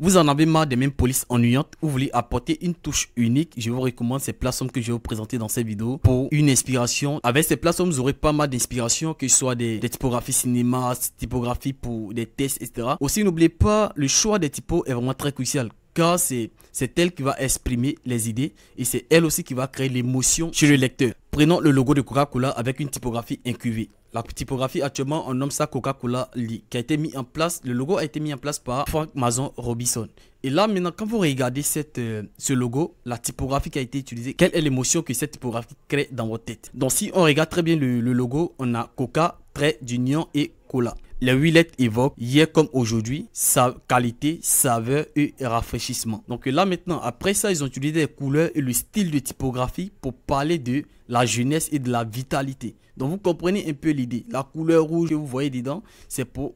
Vous en avez marre des mêmes polices ennuyantes, vous voulez apporter une touche unique, je vous recommande ces plateformes que je vais vous présenter dans cette vidéo pour une inspiration. Avec ces plateformes, vous aurez pas mal d'inspiration, que ce soit des typographies cinéma, typographies pour des tests, etc. Aussi, n'oubliez pas, le choix des typos est vraiment très crucial, car c'est elle qui va exprimer les idées et c'est elle aussi qui va créer l'émotion chez le lecteur. Prenons le logo de Coca-Cola avec une typographie incurvée. La typographie, actuellement, on nomme ça Coca-Cola Lee, qui a été mis en place, le logo a été mis en place par Frank Mason Robinson. Et là, maintenant, quand vous regardez ce logo, la typographie qui a été utilisée, quelle est l'émotion que cette typographie crée dans votre tête? Donc, si on regarde très bien le logo, on a Coca, trait d'union et Cola. Les 8 lettres évoquent hier comme aujourd'hui, sa qualité, saveur et rafraîchissement. Donc là maintenant, après ça, ils ont utilisé les couleurs et le style de typographie pour parler de la jeunesse et de la vitalité. Donc vous comprenez un peu l'idée. La couleur rouge que vous voyez dedans, c'est pour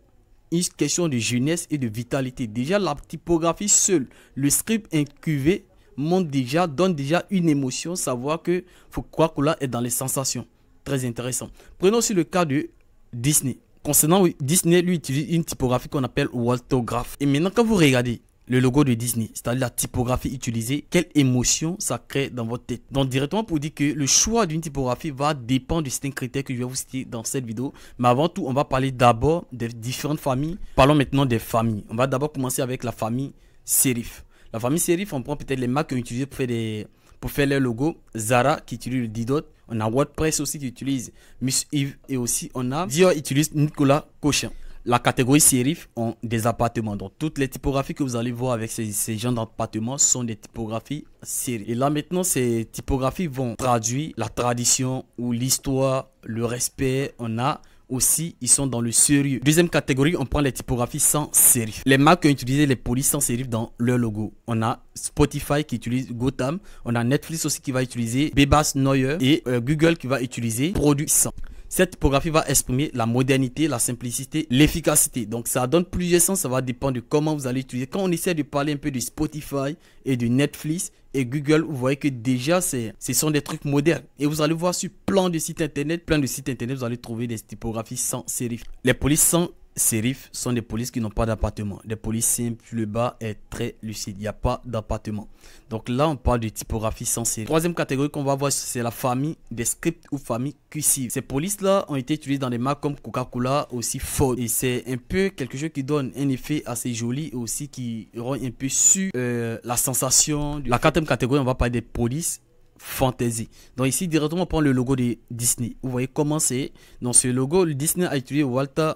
une question de jeunesse et de vitalité. Déjà la typographie seule, le script incurvé donne déjà une émotion, savoir que Coca-Cola est dans les sensations. Très intéressant. Prenons aussi le cas de Disney. Concernant Disney, lui utilise une typographie qu'on appelle Waltograph. Et maintenant, quand vous regardez le logo de Disney, c'est-à-dire la typographie utilisée, quelle émotion ça crée dans votre tête? Donc, directement pour dire que le choix d'une typographie va dépendre de certains critères que je vais vous citer dans cette vidéo. Mais avant tout, on va parler d'abord des différentes familles. Parlons maintenant des familles. On va d'abord commencer avec la famille Serif. La famille Serif, on prend peut-être les marques qu'on utilise pour faire les logos. Zara qui utilise le Didot. On a WordPress aussi qui utilise Miss Yves et aussi on a Dior utilise Nicolas Cochin. La catégorie Serif ont des appartements. Donc toutes les typographies que vous allez voir avec ces gens d'appartements sont des typographies Serif. Et là maintenant ces typographies vont traduire la tradition ou l'histoire, le respect. On a aussi, ils sont dans le sérieux. Deuxième catégorie, on prend les typographies sans serif. Les marques qui ont utilisé les polices sans serif dans leur logo. On a Spotify qui utilise Gotham. On a Netflix aussi qui va utiliser Bebas Neuer. Et Google qui va utiliser Produit sans. Cette typographie va exprimer la modernité, la simplicité, l'efficacité. Donc ça donne plusieurs sens, ça va dépendre de comment vous allez utiliser. Quand on essaie de parler un peu de Spotify et de Netflix et Google, vous voyez que déjà ce sont des trucs modernes. Et vous allez voir sur plein de sites internet, vous allez trouver des typographies sans serif. Les polices sans serif sont des polices qui n'ont pas d'appartement. Des polices simples, le bas est très lucide, il n'y a pas d'appartement. Donc là, on parle de typographie sans serif. Troisième catégorie qu'on va voir, c'est la famille des scripts ou famille cursive. Ces polices-là ont été utilisées dans des marques comme Coca-Cola, aussi Ford. Et c'est un peu quelque chose qui donne un effet assez joli et aussi qui rend un peu sur la sensation. La quatrième catégorie, on va parler des polices fantasy. Donc ici directement on prend le logo de Disney. Vous voyez comment c'est. Dans ce logo, le Disney a utilisé Walter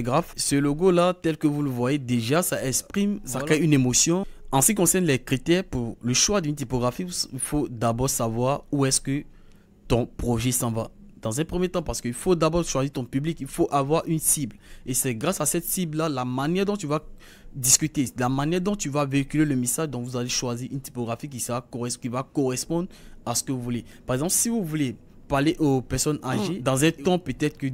Graph. Ce logo là, tel que vous le voyez déjà, ça exprime, ça crée une émotion. En ce qui concerne les critères pour le choix d'une typographie, il faut d'abord savoir où est-ce que ton projet s'en va. Dans un premier temps, parce qu'il faut d'abord choisir ton public, il faut avoir une cible. Et c'est grâce à cette cible-là, la manière dont tu vas discuter, la manière dont tu vas véhiculer le message, dont vous allez choisir une typographie qui va correspondre à ce que vous voulez. Par exemple, si vous voulez parler aux personnes âgées, dans un ton peut-être que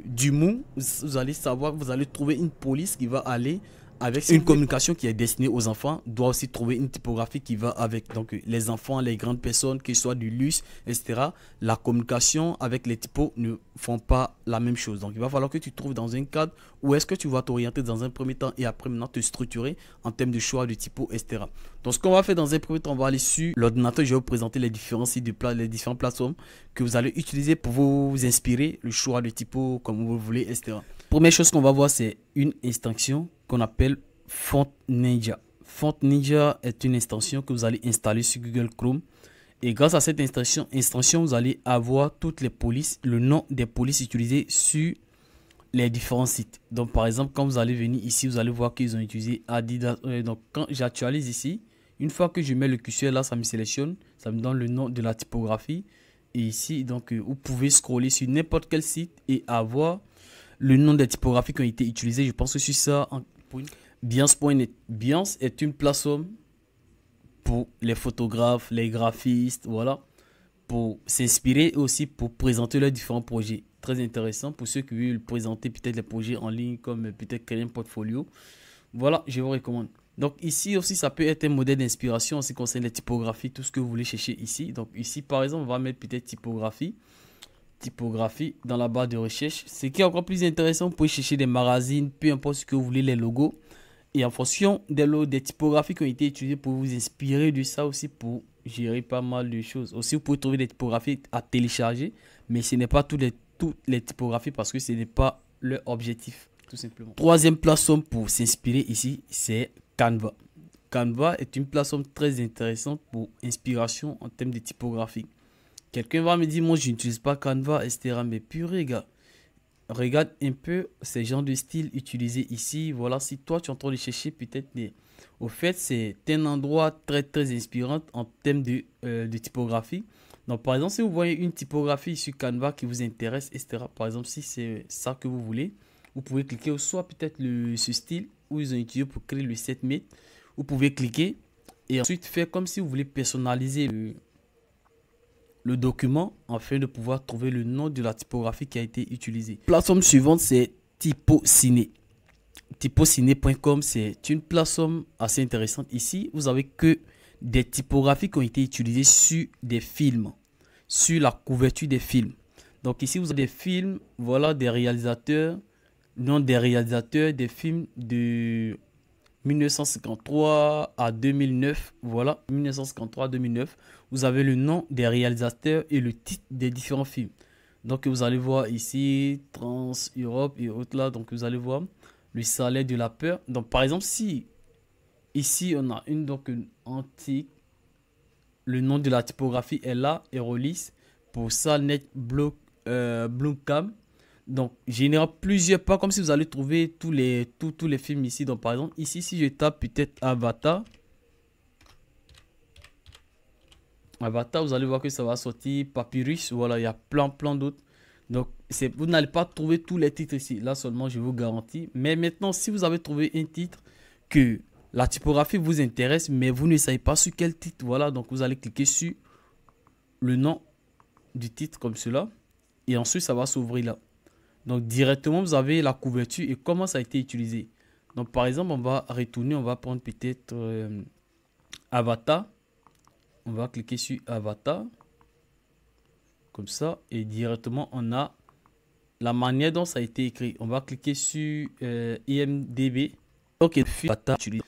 d'humour, vous allez savoir, vous allez trouver une police qui va aller avec une communication qui est destinée aux enfants, doit aussi trouver une typographie qui va avec. Donc les enfants, les grandes personnes, qu'ils soient du luxe, etc. La communication avec les typos ne font pas la même chose. Donc il va falloir que tu trouves dans un cadre où est-ce que tu vas t'orienter dans un premier temps et après maintenant te structurer en termes de choix de typos, etc. Donc ce qu'on va faire dans un premier temps, on va aller sur l'ordinateur. Je vais vous présenter les différents sites les différentes plateformes que vous allez utiliser pour vous inspirer, le choix de typos comme vous voulez, etc. Première chose qu'on va voir, c'est une extension qu'on appelle Font Ninja. Font Ninja est une extension que vous allez installer sur Google Chrome. Et grâce à cette extension, vous allez avoir toutes les polices, le nom des polices utilisées sur les différents sites. Donc par exemple, quand vous allez venir ici, vous allez voir qu'ils ont utilisé Adidas. Donc quand j'actualise ici, une fois que je mets le curseur là, ça me sélectionne, ça me donne le nom de la typographie. Et ici, donc vous pouvez scroller sur n'importe quel site et avoir le nom des typographies qui ont été utilisées. Je pense que sur ça, Behance.net. Behance est une plateforme pour les photographes, les graphistes, voilà, pour s'inspirer et aussi pour présenter leurs différents projets. Très intéressant pour ceux qui veulent présenter peut-être les projets en ligne, comme peut-être créer un portfolio. Voilà, je vous recommande. Donc ici aussi, ça peut être un modèle d'inspiration en ce qui concerne les typographies, tout ce que vous voulez chercher ici. Donc ici, par exemple, on va mettre peut-être typographie dans la barre de recherche. Ce qui est encore plus intéressant, vous pouvez chercher des magazines, peu importe ce que vous voulez, les logos. Et en fonction des typographies qui ont été utilisées pour vous inspirer de ça aussi pour gérer pas mal de choses. Aussi, vous pouvez trouver des typographies à télécharger, mais ce n'est pas toutes les typographies parce que ce n'est pas leur objectif, tout simplement. Troisième plateforme pour s'inspirer ici, c'est Canva. Canva est une plateforme très intéressante pour inspiration en termes de typographie. Quelqu'un va me dire, moi je n'utilise pas Canva, etc. Mais purée, gars, regarde un peu ces genres de style utilisés ici. Voilà, si toi tu es en train de chercher peut-être, mais au fait, c'est un endroit très très inspirant en termes de typographie. Donc, par exemple, si vous voyez une typographie sur Canva qui vous intéresse, etc. Par exemple, si c'est ça que vous voulez, vous pouvez cliquer soit peut-être ce style où ils ont utilisé pour créer le 7 mètres. Vous pouvez cliquer et ensuite faire comme si vous voulez personnaliser le document afin de pouvoir trouver le nom de la typographie qui a été utilisée. Plateforme suivante, c'est TypoCiné. TypoCiné.com, c'est une plateforme assez intéressante. Ici, vous avez que des typographies qui ont été utilisées sur des films, sur la couverture des films. Donc ici, vous avez des films, voilà, des réalisateurs, nom des réalisateurs, des films de 1953 à 2009, voilà, 1953 à 2009, vous avez le nom des réalisateurs et le titre des différents films. Donc vous allez voir ici, Trans Europe et autres là, donc vous allez voir le salaire de la peur. Donc par exemple, si ici on a une antique, le nom de la typographie est là, Aerolis, pour ça, Net Blomkamp. Donc, général plusieurs pas, comme si vous allez trouver tous les films ici. Donc, par exemple, ici, si je tape peut-être Avatar, vous allez voir que ça va sortir Papyrus. Voilà, il y a plein d'autres. Donc, vous n'allez pas trouver tous les titres ici. Là seulement, je vous garantis. Mais maintenant, si vous avez trouvé un titre que la typographie vous intéresse, mais vous ne savez pas sur quel titre, voilà. Donc, vous allez cliquer sur le nom du titre comme cela. Et ensuite, ça va s'ouvrir là. Donc directement, vous avez la couverture et comment ça a été utilisé. Donc par exemple, on va retourner, on va prendre peut-être Avatar. On va cliquer sur Avatar. Comme ça. Et directement, on a la manière dont ça a été écrit. On va cliquer sur IMDb. Ok,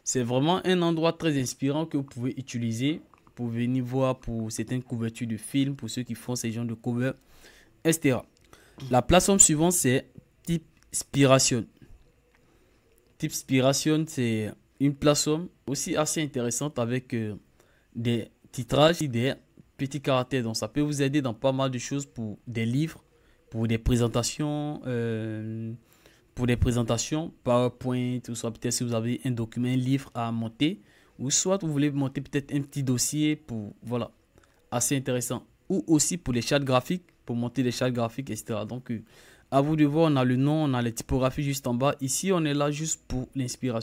c'est vraiment un endroit très inspirant que vous pouvez utiliser pour venir voir pour certaines couvertures de films, pour ceux qui font ces genres de cover, etc. La plateforme suivante, c'est Typspiration. Typspiration, c'est une plateforme aussi assez intéressante avec des titrages et des petits caractères. Donc, ça peut vous aider dans pas mal de choses pour des livres, pour des présentations, PowerPoint, ou soit peut-être si vous avez un document, un livre à monter, ou soit vous voulez monter peut-être un petit dossier pour, voilà, assez intéressant. Ou aussi pour les charts graphiques, pour monter les charts graphiques, etc. Donc, à vous de voir, on a le nom, on a les typographies juste en bas. Ici, on est là juste pour l'inspiration.